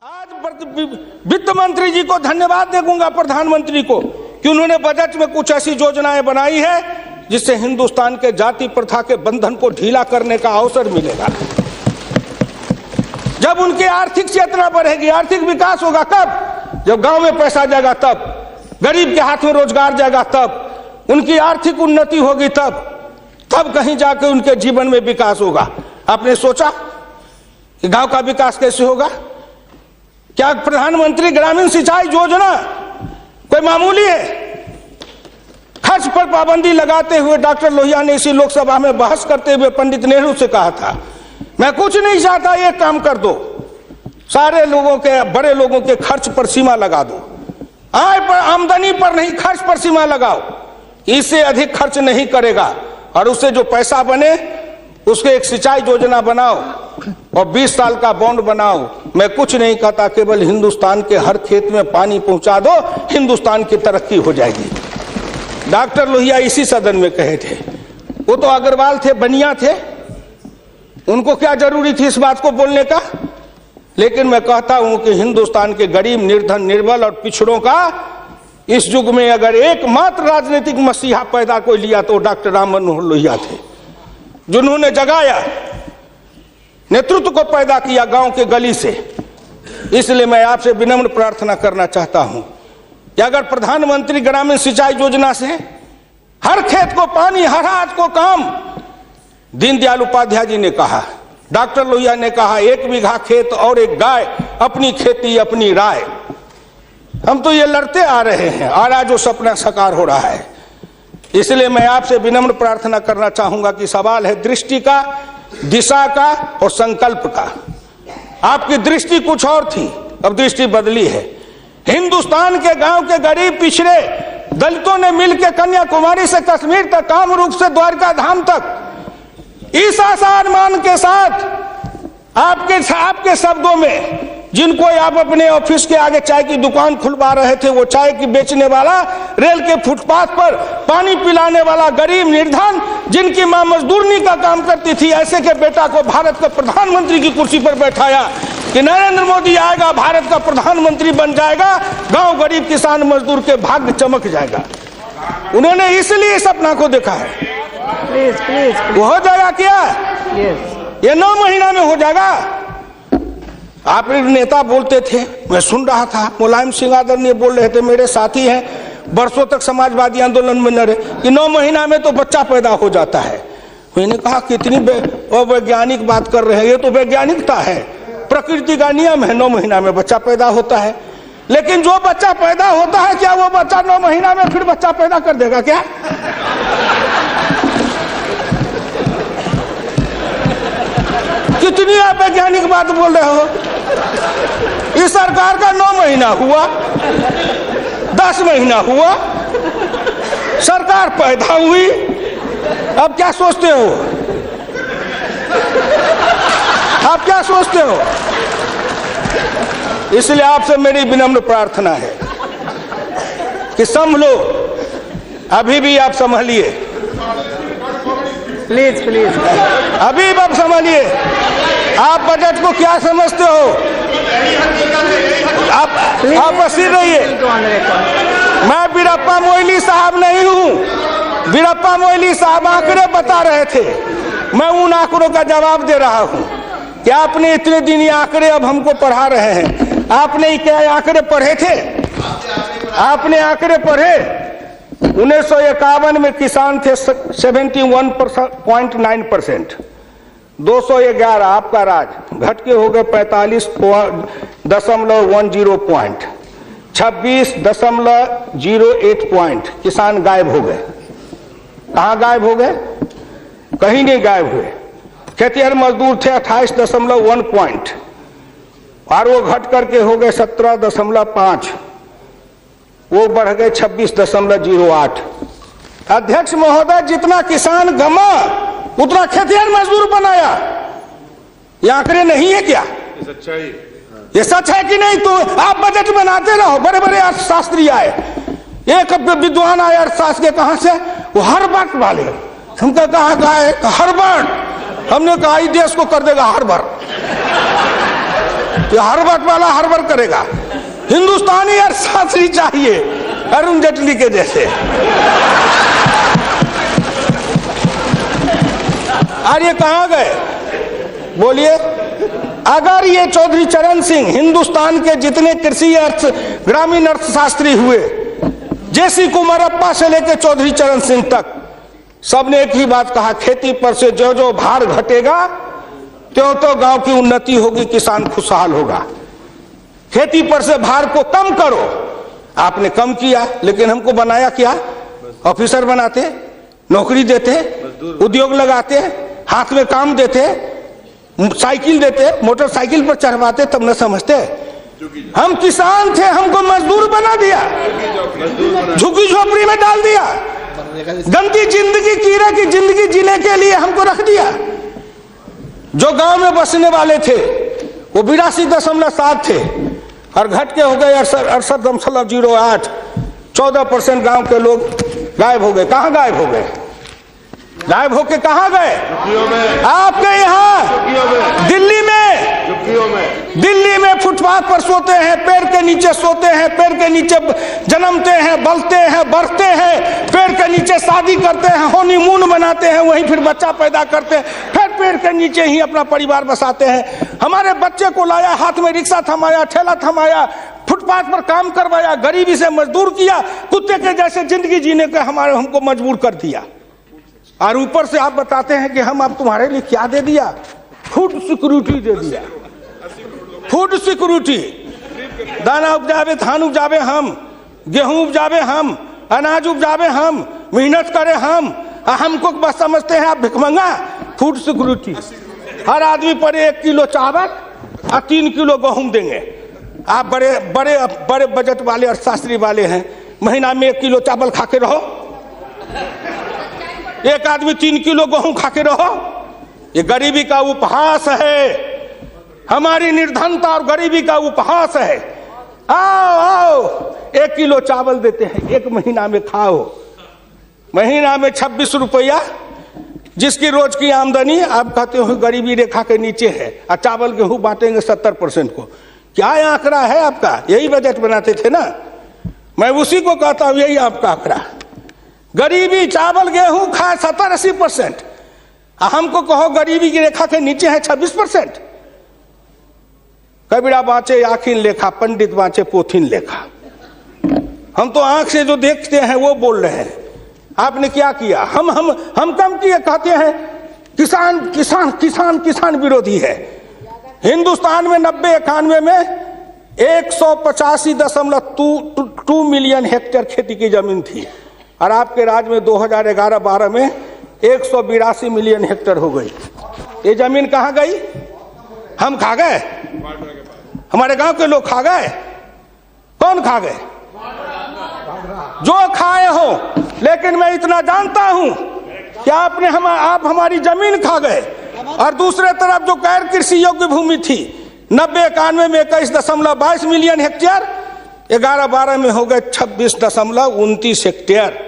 आज वित्त मंत्री जी को धन्यवाद दूंगा, प्रधानमंत्री को, कि उन्होंने बजट में कुछ ऐसी योजनाएं बनाई है जिससे हिंदुस्तान के जाति प्रथा के बंधन को ढीला करने का अवसर मिलेगा। जब उनकी आर्थिक चेतना बढ़ेगी, आर्थिक विकास होगा कब? जब गांव में पैसा जाएगा, तब गरीब के हाथ में रोजगार जाएगा, तब उनकी आर्थिक उन्नति होगी, तब कहीं जाके उनके जीवन में विकास होगा। आपने सोचा कि गांव का विकास कैसे होगा? क्या प्रधानमंत्री ग्रामीण सिंचाई योजना कोई मामूली है? खर्च पर पाबंदी लगाते हुए डॉक्टर लोहिया ने इसी लोकसभा में बहस करते हुए पंडित नेहरू से कहा था, मैं कुछ नहीं चाहता, एक काम कर दो, सारे लोगों के, बड़े लोगों के खर्च पर सीमा लगा दो, आय पर, आमदनी पर नहीं, खर्च पर सीमा लगाओ, इससे अधिक खर्च नहीं करेगा, और उससे जो पैसा बने उसके एक सिंचाई योजना बनाओ और 20 साल का बॉन्ड बनाओ। मैं कुछ नहीं कहता, केवल हिंदुस्तान के हर खेत में पानी पहुंचा दो, हिंदुस्तान की तरक्की हो जाएगी। डॉक्टर लोहिया इसी सदन में कहे थे। वो तो अग्रवाल थे, बनिया थे, उनको क्या जरूरी थी इस बात को बोलने का? लेकिन मैं कहता हूं कि हिंदुस्तान के गरीब, निर्धन, निर्बल और पिछड़ों का इस युग में अगर एकमात्र राजनीतिक मसीहा पैदा कोई लिया तो डॉक्टर राम मनोहर लोहिया थे, जिन्होंने जगाया, नेतृत्व को पैदा किया गांव के गली से। इसलिए मैं आपसे विनम्र प्रार्थना करना चाहता हूं कि अगर प्रधानमंत्री ग्रामीण सिंचाई योजना से हर खेत को पानी, हर हाथ को काम, दीनदयाल उपाध्याय जी ने कहा, डॉक्टर लोहिया ने कहा, 1 बीघा खेत और 1 गाय, अपनी खेती अपनी राय। हम तो ये लड़ते आ रहे हैं और आज वो सपना साकार हो रहा है। इसलिए मैं आपसे विनम्र प्रार्थना करना चाहूंगा कि सवाल है दृष्टि का, दिशा का और संकल्प का। आपकी दृष्टि कुछ और थी, अब दृष्टि बदली है। हिंदुस्तान के गांव के गरीब, पिछड़े दलितों ने मिलकर कन्याकुमारी से कश्मीर तक, कामरूप से द्वारका धाम तक, इस आसान मान के साथ आपके शब्दों में, जिनको आप अपने ऑफिस के आगे चाय की दुकान खुलवा रहे थे, वो चाय की बेचने वाला, रेल के फुटपाथ पर पानी पिलाने वाला गरीब, निर्धन, जिनकी मां मजदूरनी का काम करती थी, ऐसे के बेटा को भारत के प्रधानमंत्री की कुर्सी पर बैठाया कि नरेंद्र मोदी आएगा, भारत का प्रधानमंत्री बन जाएगा, गांव गरीब, किसान, मजदूर के भाग्य चमक जाएगा। उन्होंने इसलिए सपना को देखा है। प्लीज वो हो जाएगा क्या? ये 9 महीना में हो जाएगा। आप नेता बोलते थे, मैं सुन रहा था, मुलायम सिंह आदरणीय बोल रहे थे, मेरे साथी हैं, बरसों तक समाजवादी आंदोलन में लड़े, कि 9 महीना में तो बच्चा पैदा हो जाता है। मैंने कहा कितनी वैज्ञानिक बात कर रहे हैं, ये तो वैज्ञानिकता है, प्रकृति का नियम है, 9 महीना में बच्चा पैदा होता है। लेकिन जो बच्चा पैदा होता है, क्या वो बच्चा 9 महीना में फिर बच्चा पैदा कर देगा क्या? कितनी आप वैज्ञानिक बात बोल रहे हो? इस सरकार का 9 महीना हुआ, 10 महीना हुआ, सरकार पैदा हुई, अब क्या सोचते हो? आप क्या सोचते हो? इसलिए आपसे मेरी विनम्र प्रार्थना है कि संभलो, अभी भी आप संभलिए, प्लीज अभी आप संभलिए। आप बजट को क्या समझते हो? आप बसीर रहिए। मैं वीरप्पा मोइली साहब नहीं हूं। वीरप्पा मोइली साहब आंकड़े बता रहे थे, मैं उन आंकड़ों का जवाब दे रहा हूं कि आपने इतने दिन ये आंकड़े अब हमको पढ़ा रहे हैं। आपने क्या आंकड़े पढ़े थे? आपने आंकड़े पढ़े? 1951 में किसान थे 71.9%, 211 आपका राज, घट के हो गए 45.10 पॉइंट, 26.08 पॉइंट, किसान गायब हो गए। कहाँ गायब हो गए? कहीं नहीं गायब हुए। खेतिहर मजदूर थे 28.1 पॉइंट, और वो घट करके हो गए 17.5, वो बढ़ गए 26.08। अध्यक्ष महोदय, जितना किसान गमा उतना खेतिहर मजदूर बनाया। ये आंकड़े नहीं है क्या? ये सच है कि नहीं? तो आप बजट बनाते रहो। बड़े बड़े अर्थशास्त्री आए, एक विद्वान आए अर्थशास्त्र के, कहां से? वो हार्वर्ड वाले। हमको कहा है हार्वर्ड, हमने कहा देश को कर देगा हार्वर्ड। ये हर्बट वाला हर्बर करेगा। हिंदुस्तानी अर्थशास्त्री चाहिए अरुण जेटली के जैसे। और ये कहां गए बोलिए? अगर ये चौधरी चरण सिंह हिंदुस्तान के जितने कृषि ग्रामीण अर्थशास्त्री हुए, जेसी कुमारप्पा से लेकर चौधरी चरण सिंह तक, सबने एक ही बात कहा, खेती पर से जो जो भार घटेगा त्यों तो गांव की उन्नति होगी, किसान खुशहाल होगा। खेती पर से भार को कम करो। आपने कम किया, लेकिन हमको बनाया क्या? ऑफिसर बनाते, नौकरी देते, उद्योग लगाते, हाथ में काम देते, साइकिल देते, मोटरसाइकिल पर चढ़वाते, तब न समझते। हम किसान थे, हमको मजदूर बना दिया, झुग्गी झोपड़ी में डाल दिया, गंदी जिंदगी, कीड़े की जिंदगी जीने के लिए हमको रख दिया। जो गांव में बसने वाले थे वो 82.7 थे और घट के हो गए 68.08। 14% गांव के लोग गायब हो गए। कहां गायब हो गए? गायब होके कहां गए? आपके यहाँ दिल्ली में फुटपाथ पर सोते हैं, पेड़ के नीचे सोते हैं, पेड़ के नीचे जन्मते हैं, बलते हैं, बढ़ते हैं, पेड़ के नीचे शादी करते हैं, हनीमून बनाते हैं, वहीं फिर बच्चा पैदा करते हैं, फिर पेड़ के नीचे ही अपना परिवार बसाते हैं। हमारे बच्चे को लाया, हाथ में रिक्शा थमाया, ठेला थमाया, फुटपाथ पर काम करवाया, गरीबी से मजदूर किया, कुत्ते के जैसे जिंदगी जीने के हमको मजबूर कर दिया। और ऊपर से आप बताते हैं कि हम अब तुम्हारे लिए क्या दे दिया? फूड सिक्योरिटी दे दिया। फूड सिक्योरिटी, दाना उपजावे, धान उपजावे हम, गेहूं उपजावे हम, अनाज उपजावे हम, मेहनत करे हम, हमको बस समझते हैं आप भिखमंगा। फूड सिक्योरिटी, हर आदमी पर 1 किलो चावल और 3 किलो गेहूं देंगे। आप बड़े बड़े बड़े बजट वाले अर्थशास्त्री वाले हैं, महीना में 1 किलो चावल खा के रहो, एक आदमी 3 किलो गेहूं खा के रहो। ये गरीबी का उपहास है, हमारी निर्धनता और गरीबी का उपहास है। आओ आओ, 1 किलो चावल देते हैं, 1 महीना में खाओ। महीना में 26 रुपया, जिसकी रोज की आमदनी आप कहते हो गरीबी रेखा के नीचे है, और चावल गेहूं बांटेंगे 70% को। क्या आंकड़ा है आपका? यही बजट बनाते थे ना, मैं उसी को कहता हूं, यही आपका आंकड़ा। गरीबी, चावल गेहूं खाए 70-80%, हमको कहो गरीबी की रेखा के नीचे है 26%। कबीरा बाँचे आखिन लेखा, पंडित बाँचे पोथिन लेखा। हम तो आंख से जो देखते हैं वो बोल रहे हैं। आपने क्या किया? हम कम किए, कहते हैं किसान किसान किसान किसान विरोधी है। हिंदुस्तान में 90-91 में 185.2 मिलियन हेक्टेयर खेती की जमीन थी, और आपके राज्य में 2011-12 में 182 मिलियन हेक्टेयर हो गई। ये जमीन कहाँ गई? हम खा गए? हमारे गांव के लोग खा गए? कौन खा गए? जो खाए हो। लेकिन मैं इतना जानता हूं कि आप हमारी जमीन खा गए। और दूसरे तरफ जो गैर कृषि योग्य भूमि थी 90-91 में 21.22 मिलियन हेक्टेयर, 11-12 में हो गए 26.29 हेक्टेयर।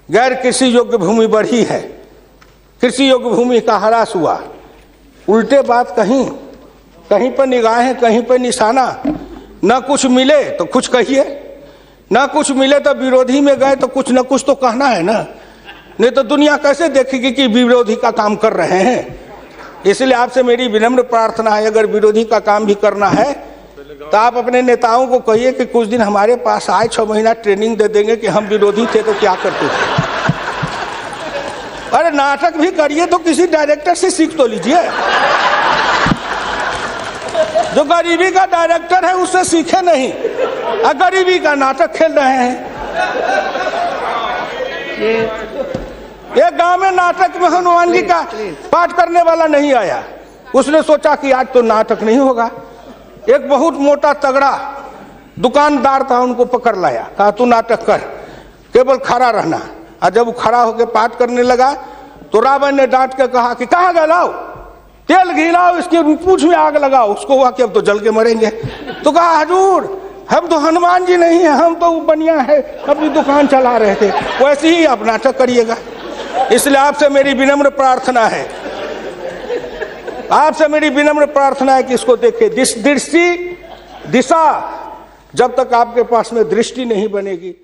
गैर कृषि योग्य भूमि बढ़ी है, कृषि योग्य भूमि का ह्रास हुआ। उल्टे बात कहीं पर निगाहें, कहीं पर निशाना। न कुछ मिले तो कुछ कहिए, न कुछ मिले तो विरोधी में गए तो कुछ न कुछ तो कहना है ना, नहीं तो दुनिया कैसे देखेगी कि विरोधी का काम कर रहे हैं। इसलिए आपसे मेरी विनम्र प्रार्थना है, अगर विरोधी का काम भी करना है तो आप अपने नेताओं को कहिए कि कुछ दिन हमारे पास आए, 6 महीना ट्रेनिंग दे देंगे कि हम विरोधी थे तो क्या करते थे। अरे नाटक भी करिए तो किसी डायरेक्टर से सीख तो लीजिए। जो गरीबी का डायरेक्टर है उससे सीखे नहीं, गरीबी का नाटक खेल रहे हैं। ये गांव में नाटक में हनुमान जी का पाठ करने वाला नहीं आया, उसने सोचा कि आज तो नाटक नहीं होगा। एक बहुत मोटा तगड़ा दुकानदार था, उनको पकड़ लाया, कहा तू नाटक कर, केवल खड़ा रहना। और जब वो खड़ा होकर पाठ करने लगा तो रावण ने डांट के कहा कि कहाँ गए, लाओ तेल घी लाओ, इसके पूंछ में आग लगाओ। उसको हुआ कि अब तो जल के मरेंगे। तो कहा हजूर हम तो हनुमान जी नहीं है, हम तो बनिया है, अपनी दुकान चला रहे थे। वैसे ही आप नाटक करिएगा। इसलिए आपसे मेरी विनम्र प्रार्थना है, आपसे मेरी विनम्र प्रार्थना है कि इसको देखिए। दिशा, जब तक आपके पास में दृष्टि नहीं बनेगी